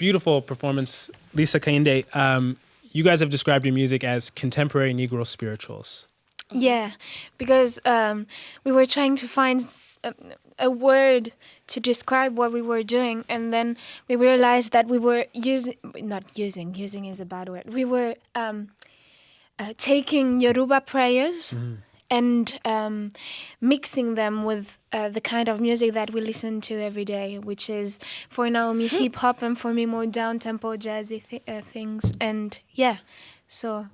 beautiful performance, Lisa-Kaindé. You guys have described your music as contemporary Negro spirituals. Yeah, because we were trying to find a word to describe what we were doing, and then we realized that we were using is a bad word. We were taking Yoruba prayers and mixing them with the kind of music that we listen to every day, which is for Naomi hip hop and for me more down-tempo jazzy things. And yeah, so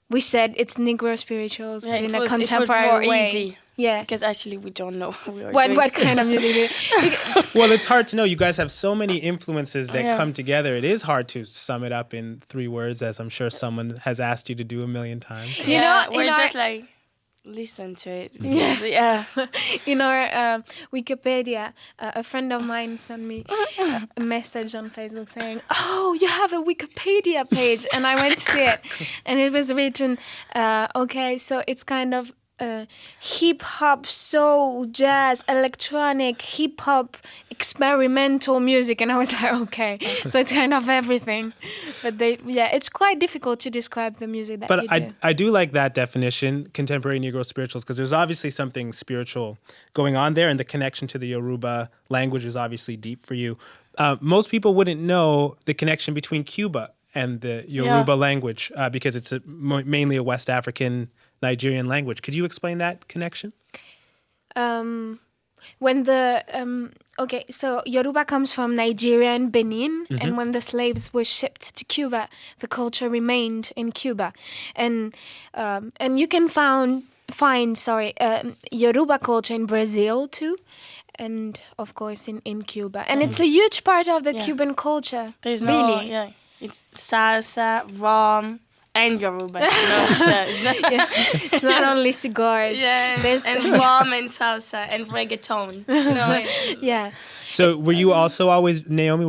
we said it's Negro spirituals, but in a contemporary way. Easy. Yeah, because actually we don't know what what kind of music. Well, it's hard to know. You guys have so many influences that come together. It is hard to sum it up in 3 words, as I'm sure someone has asked you to do a million times. You know, we're just like listen to it. In our Wikipedia, a friend of mine sent me a message on Facebook saying, "Oh, you have a Wikipedia page," and I went to see it, and it was written, "Okay, so it's kind of hip hop, soul, jazz, electronic, hip hop, experimental music," and I was like, "Okay, so it's kind of everything." But it's quite difficult to describe the music that you do. But I do like that definition, contemporary Negro spirituals, because there's obviously something spiritual going on there, and the connection to the Yoruba language is obviously deep for you. Most people wouldn't know the connection between Cuba and the Yoruba language because it's mainly a West African Nigerian language. Could you explain that connection? When the so Yoruba comes from Nigeria and Benin, and when the slaves were shipped to Cuba, the culture remained in Cuba, and you can find Yoruba culture in Brazil too, and of course in Cuba, and it's a huge part of the Cuban culture. There's really, it's salsa, rum, and Yoruba. It's not only cigars. There's rum and salsa and reggaeton. So were you also always, Naomi,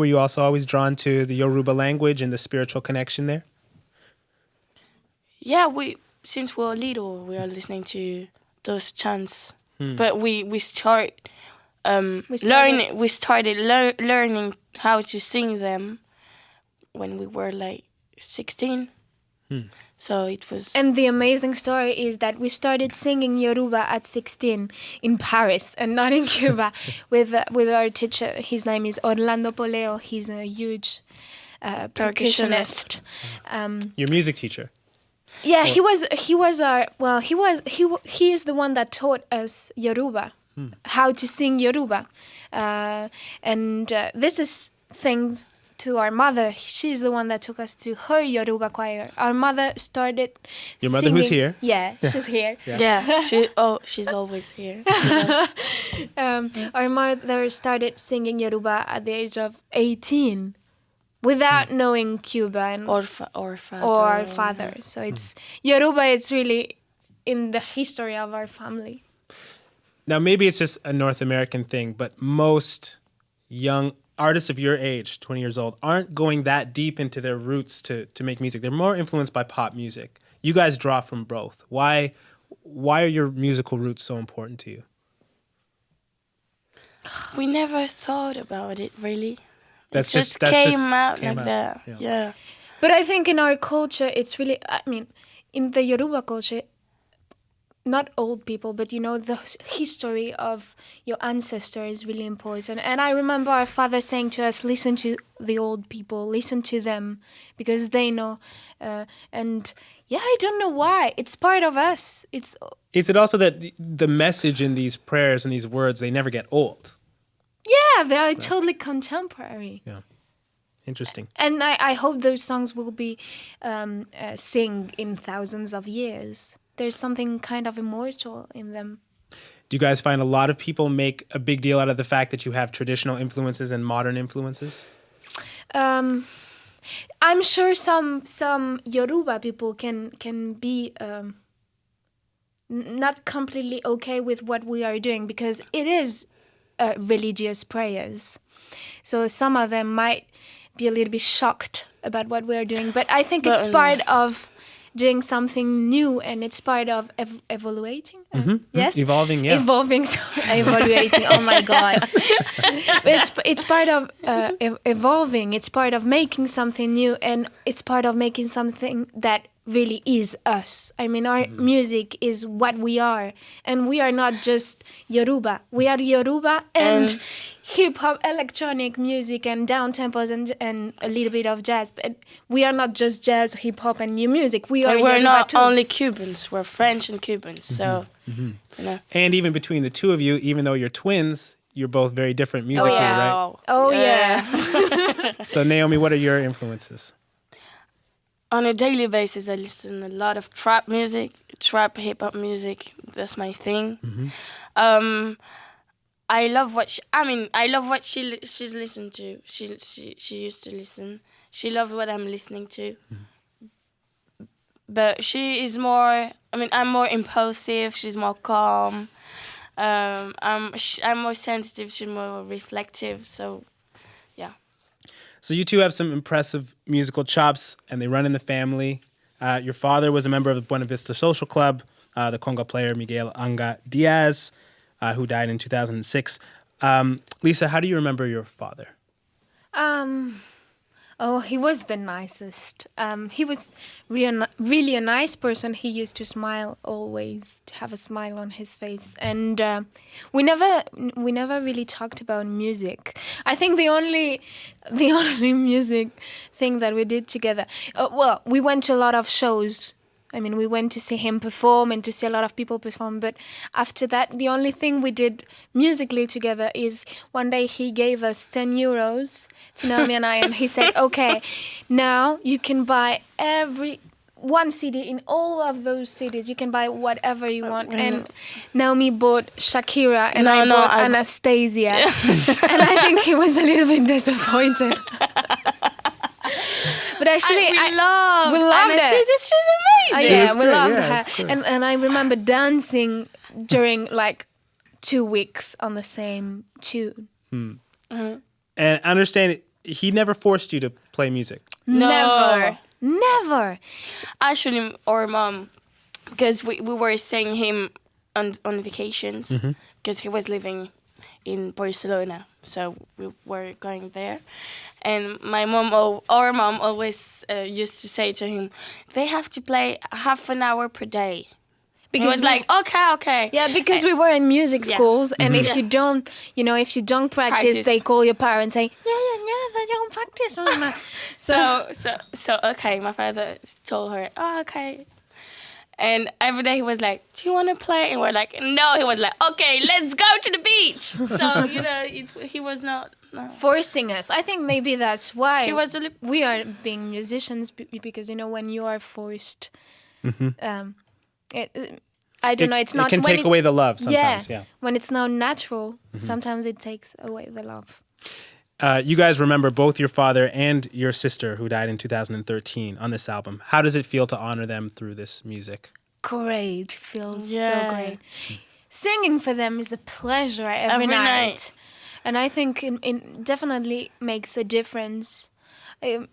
drawn to the Yoruba language and the spiritual connection there? Yeah, since we were little, we are listening to those chants. But we started learning how to sing them when we were like 16. So it was. And the amazing story is that we started singing Yoruba at 16 in Paris and not in Cuba with our teacher. His name is Orlando Poleo. He's a huge percussionist. Your music teacher. Yeah, he is the one that taught us Yoruba, how to sing Yoruba, and this is things to our mother. She's the one that took us to her Yoruba choir. Our mother started Your mother singing. who's here? Yeah, she's here. She's always here. Our mother started singing Yoruba at the age of 18 without knowing Cuba and or father. So it's Yoruba, it's really in the history of our family. Now, maybe it's just a North American thing, but most young artists of your age, 20 years old, aren't going that deep into their roots to make music. They're more influenced by pop music. You guys draw from both. Why are your musical roots so important to you? We never thought about it, really. That came out like that. Yeah. But I think in our culture, it's really, in the Yoruba culture, not old people, but the history of your ancestors is really important. And I remember our father saying to us, listen to the old people, listen to them, because they know. I don't know why. It's part of us. Is it also that the message in these prayers and these words, they never get old? Yeah, they are totally contemporary. Yeah. Interesting. And I hope those songs will be sing in thousands of years. There's something kind of immortal in them. Do you guys find a lot of people make a big deal out of the fact that you have traditional influences and modern influences? I'm sure some Yoruba people can be not completely okay with what we are doing because it is religious prayers. So some of them might be a little bit shocked about what we are doing, but I think it's part of doing something new, and it's part of evaluating. Yes, Evolving, yeah. Evolving, evaluating. Oh my God! It's part of evolving. It's part of making something new, and it's part of making something that really is us. I mean, our music is what we are, and we are not just Yoruba. We are Yoruba and hip hop, electronic music, and down tempos, and a little bit of jazz. But we are not just jazz, hip hop, and new music. We are. And we're Yoruba not too. only Cubans. We're French and Cubans. So, you know. And even between the two of you, even though you're twins, you're both very different musically, right? Oh yeah. So Naomi, what are your influences? On a daily basis, I listen a lot of trap music, trap hip hop music. That's my thing. I love what she's listened to. She used to listen. She loves what I'm listening to. But she is more. I mean, I'm more impulsive. She's more calm. I'm more sensitive. She's more reflective. So, yeah. So you two have some impressive musical chops, and they run in the family. Your father was a member of the Buena Vista Social Club, the conga player Miguel Anga Diaz, who died in 2006. Lisa, how do you remember your father? He was the nicest. He was really a nice person. He used to smile always, to have a smile on his face. And we never really talked about music. I think the only music thing that we did together. We went to a lot of shows. I mean, we went to see him perform and to see a lot of people perform. But after that, the only thing we did musically together is one day he gave us 10 euros to Naomi and I, and he said, okay, now you can buy one CD in all of those CDs. You can buy whatever you want. And Naomi bought Shakira, and I bought Anastasia. And I think he was a little bit disappointed. But actually, we loved Anastasia. She's amazing. We loved her. And I remember dancing during like 2 weeks on the same tune. And I understand he never forced you to play music. No. Never. Actually, our mom, because we were seeing him on vacations, because he was living in Barcelona, so we were going there. And our mom always used to say to him, they have to play half an hour per day. Because he was like, okay. Yeah, because we were in music schools, and if you don't, if you don't practice, they call your parents saying, yeah, they don't practice. So okay, my father told her, okay. And every day he was like, do you want to play? And we're like, no. He was like, okay, let's go to the beach. So, he was not forcing us. I think maybe that's why he was we are being musicians, because, when you are forced, I don't know. It's not. It can take away the love sometimes. Yeah. When it's not natural, sometimes it takes away the love. You guys remember both your father and your sister, who died in 2013, on this album. How does it feel to honor them through this music? Great. Feels so great. Singing for them is a pleasure every night. And I think it definitely makes a difference. In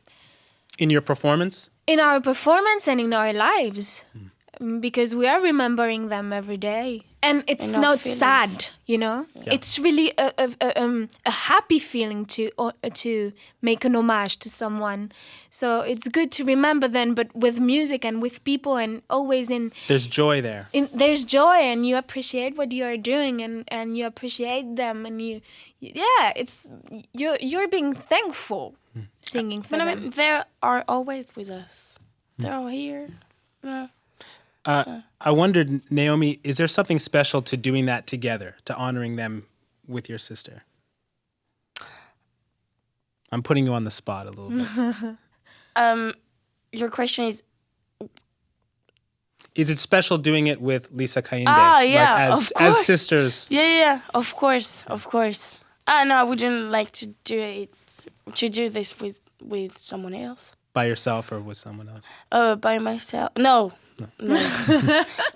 your performance? In our performance and in our lives. Because we are remembering them every day. And it's not sad, Yeah. It's really a happy feeling to make an homage to someone. So it's good to remember them, but with music and with people, and always in... There's joy there. There's joy, and you appreciate what you are doing, and you appreciate them, and you're being thankful singing for them. I mean, they are always with us. They're all here. I wondered, Naomi, is there something special to doing that together, to honoring them with your sister? I'm putting you on the spot a little bit. Your question is... Is it special doing it with Lisa-Kaindé? Yeah, of course. As sisters? Yeah, of course. No, I wouldn't like to do this with someone else. By yourself or with someone else? By myself. No.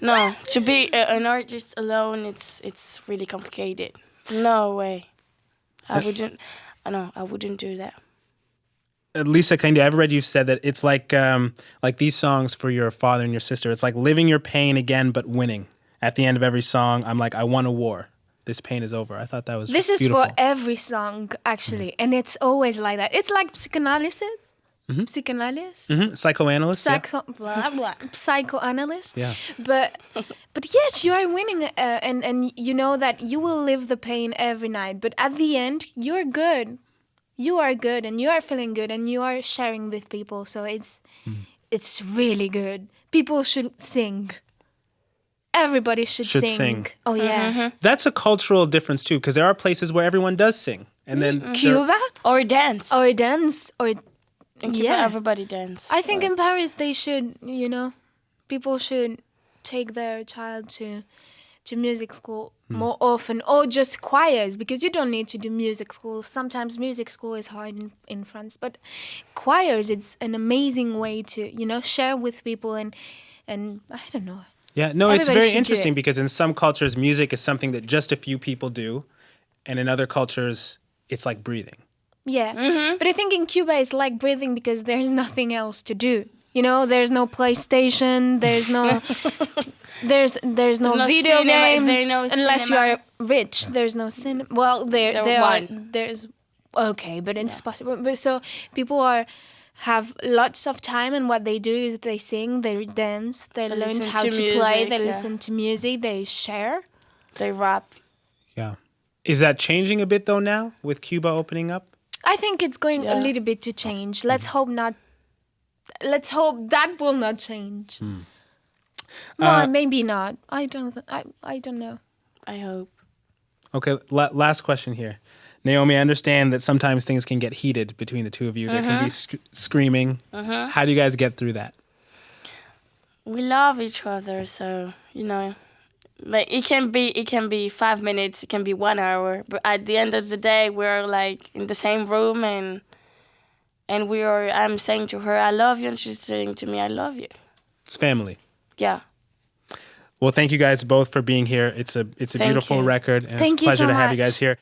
No. To be an artist alone, it's really complicated. No way. I wouldn't do that. Lisa-Kaindé, I've read you've said that it's like these songs for your father and your sister. It's like living your pain again, but winning. At the end of every song, I'm like, I won a war. This pain is over. I thought that was This is beautiful. for every song, actually. And it's always like that. It's like psychoanalysis. Psychoanalyst. Yeah. Blah, blah, psychoanalyst. Yeah. But yes, you are winning, and you know that you will live the pain every night. But at the end, you're good. You are good, and you are feeling good, and you are sharing with people. So it's really good. People should sing. Everybody should sing. Oh yeah. That's a cultural difference too, because there are places where everyone does sing, and then Cuba Or dance. or In Cuba, everybody dance. I think in Paris they should, people should take their child to music school more often, or just choirs, because you don't need to do music school. Sometimes music school is hard in France, but choirs, it's an amazing way to, share with people and I don't know. Yeah, no, it's Everybody very should do interesting it. because in some cultures, music is something that just a few people do, and in other cultures, it's like breathing. Yeah, but I think in Cuba it's like breathing because there's nothing else to do. There's no PlayStation, there's no there's no video cinema, games there's no unless you cinema. are rich. There's no cinema. Well, there's okay, but it's possible. But so people have lots of time, and what they do is they sing, they dance, they learn listen how to to play, music, they yeah. listen to music, they share. They rap. Yeah. Is that changing a bit though now with Cuba opening up? I think it's going a little bit to change. Let's hope not. Let's hope that will not change. Well, maybe not. I don't know. I hope. Okay, last question here. Naomi, I understand that sometimes things can get heated between the two of you. There can be screaming. How do you guys get through that? We love each other, so like it can be 5 minutes, it can be 1 hour, but at the end of the day, we're like in the same room, and I'm saying to her, I love you, and she's saying to me, I love you. It's family. Yeah. Well, thank you guys both for being here. It's a beautiful you. record, and Thank it's a you pleasure so to have you much. guys here.